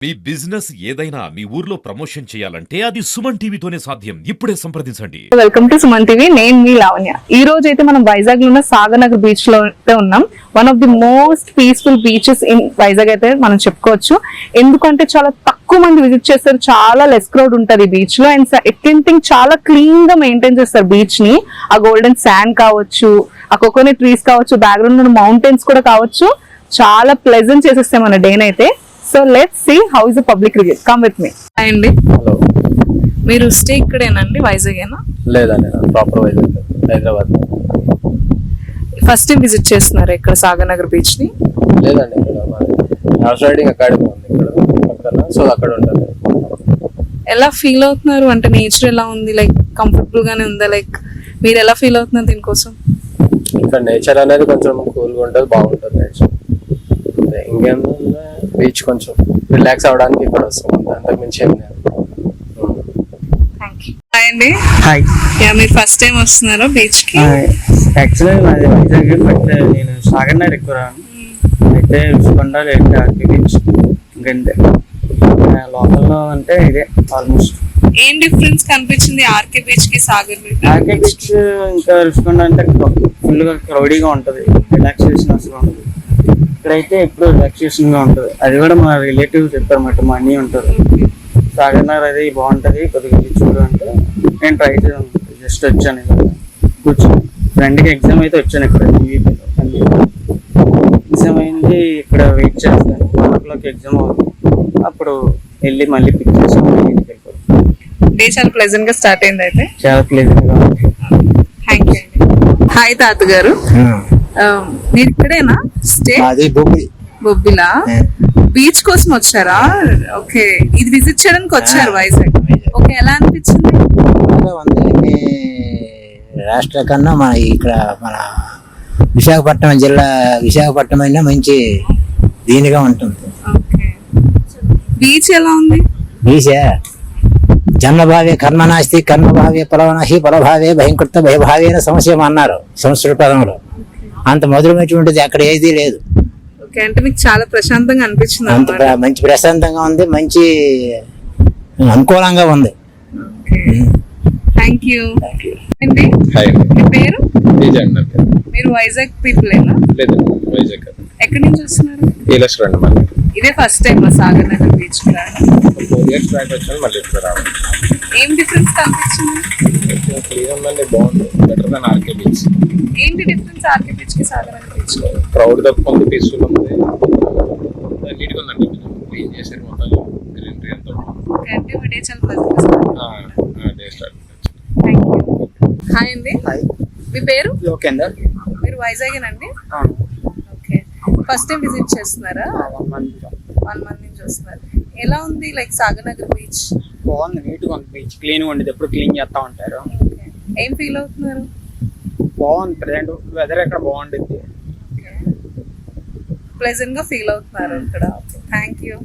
మీ business ఏదైనా మీ ఊర్లో promotion చేయాలంటే అది సుమన్ టీవీతోనే సాధ్యం. ఇప్పుడే సంప్రదించండి. Welcome to Suman TV. నేను మీ లావణ్య. ఈ రోజు అయితే మనం వైజాగ్ లో ఉన్న సాగర్ నగర్ బీచ్ లో ఉన్నాం. One of the most peaceful beaches in Vizag అయితే మనం చెప్పుకోవచ్చు. ఎందుకంటే చాలా తక్కువ మంది విజిట్ చేస్తారు, చాలా లెస్ క్రౌడ్ ఉంటది బీచ్ లో. అండ్ ఎవ్రీథింగ్ చాలా క్లీన్ గా మెయింటైన్ చేస్తారు బీచ్ ని. ఆ గోల్డెన్ శాండ్ కావచ్చు, ఆ కోకోనట్ ట్రీస్ కావచ్చు, బ్యాక్గ్రౌండ్ ఉన్న మౌంటైన్స్ కూడా కావచ్చు, చాలా ప్లెజెంట్ చేసేస్తాం మన డే అయితే. So let's see how is the public review. Come with me. అండి, హలో, మీరు స్టే ఇక్కడేనండి, వైజాగేనా? లేదండి, proper Vizag, Hyderabad. First time visit చేస్తున్నారు ఇక్కడ సాగర్ నగర్ బీచ్ ని? లేదండి, ఇక్కడ హార్స్ రైడింగ్ అకాడమీ ఉంది ఇక్కడ పక్కన, సో అక్కడ ఉంటుంది. ఎలా ఫీల్ అవుతున్నారు? అంటే నేచర్ ఎలా ఉంది? లైక్ కంఫర్టబుల్ గానే ఉందా? లైక్ మీరు ఎలా ఫీల్ అవుతున్నారు దీనికోసం? ఇక్కడ నేచర్ అనేది కొంచెం కూల్గా ఉంటుంది, బాగుంటుంది నేచర్. ఇంకేం బీచ్ కొంచెం రిలాక్స్ అవడానికి ఇక్కడ వస్తాం, అంతకు మించి ఏం లేదు. హాయ్ అండి. హాయ్. యా, మీరు ఫస్ట్ టైం వస్తున్నారా బీచ్ కి? యాక్చువల్లీ నాది వైజాగ్, బట్ నేను సాగర్ నగర్ ఎక్కువ రాను. అయితే రుషికొండ లేదంటే బీచ్ ఇంకంతే. లోకల్లో అంటే ఇదే ఆల్మోస్ట్. ఏం డిఫరెన్స్ కనిపించింది ఆర్కే బీచ్ కి సాగర్ బీచ్? ఆర్కే బీచ్ ఇంకా రుషికొండ అంటే ఫుల్ గా క్రౌడీగా ఉంటది, రిలాక్సేషన్ అసలు ఉంటుంది. ఇక్కడైతే ఎప్పుడు రిలాక్సేషన్ గా ఉంటుంది. అది కూడా మా రిలేటివ్ చెప్పారన్నమాట, మా అన్నీ ఉంటారు. సాగర్ నగర్ అది బాగుంటది, కొద్దిగా చూడు అంటే నేను ట్రై చేసాను, జస్ట్ వచ్చాను ఇక్కడ కూర్చొని. ఫ్రెండ్కి ఎగ్జామ్ అయితే వచ్చాను ఇక్కడ టీవీలో. ఎగ్జామ్ అయింది, ఇక్కడ వెయిట్ చేస్తాను. 1 o'clock ఎగ్జామ్ అవుతుంది, అప్పుడు వెళ్ళి మళ్ళీ పిక్ చేసి ఇంటికి వెళ్ళిపోతాను. డే చాలా ప్లెజెంట్ గా స్టార్ట్ అయింది అయితే. చాలా ప్లెజెంట్ గా ఉంది. థ్యాంక్ యూ అండి. హాయ్ తాత గారు, మీరు ఇక్కడేనా స్టే? బొబ్బిలా బీచ్ కోసం వచ్చారా? ఓకే, ఇది విజిట్ చేయడానికి వచ్చారు వైజాగ్. ఓకే, ఎలా అనిపించింది? ఉంది. రాష్ట్ర కన్నా మన ఇక్కడ మన విశాఖపట్నం జిల్లా, విశాఖపట్నం అయినా మంచి దీనిగా ఉంటుంది. ఓకే, బీచ్ ఎలా ఉంది? బీచ్ జన్మభావే కర్మనాస్తి, కర్మభావే ఫలవనాహి, ఫలభావే భయంకృత భయభావేన సంశయం అన్నారు సంస్కృత పదంలో. అంత మధురమైనటువంటిది అక్కడ ఏదీ లేదు. ఓకే, అంటే మీకు చాలా ప్రశాంతంగా అనిపించింది? అంత మంచి ప్రశాంతంగా ఉంది, మంచి అనుకూలంగా ఉంది. థ్యాంక్ యూ అండి. మీ పేరు? మీరు వైజాగ్ పీపులేనా? లేదు, వైజాగ్ ఎక్కడి నుంచి వస్తున్నారు? ఇదే first time Sagar Nagar beach కి రావడం? 4 years బ్యాక్ వచ్చాను, మళ్ళీ ఇప్పుడు రావాలి. ఏం డిఫరెన్స్ కనిపించింది? బాగుంది, బెటర్ దాన్ ఆర్కే బీచ్. ఏంటి డిఫరెన్స్ ఆర్కే బీచ్ కి సాగర్ నగర్ బీచ్? క్రౌడ్ తక్కువ ఉంది, పీస్ఫుల్ ఉంది, నీట్గా ఉందండి. క్లీన్ చేశారు మొత్తం, గ్రీనరీ అంతా. ఓకే, అంటే మీ డే చాలా pleasant day start. Thank you. Hi అండి. హాయ్. మీ పేరు? లోకేందర్. మీరు వైజాగేనండి? ఓకే, ఫస్ట్ టైం విజిట్ చేస్తున్నారా? 1 month నుంచి వస్తున్నారు. ఎలా ఉంది లైక్ సాగర్ నగర్ బీచ్? బాగుంది, నీట్ గా ఉంది బీచ్, క్లీన్ గా ఉండేది, ఎప్పుడు క్లీన్ చేస్తా ఉంటారు. ఏం ఫీల్ అవుతున్నారు? బాగుంది, ప్రెసెంట్ వెదర్ ఇక్కడ బాగుంటుంది. ప్లెజెంట్ గా ఫీల్ అవుతున్నారు ఇక్కడ. Thank you.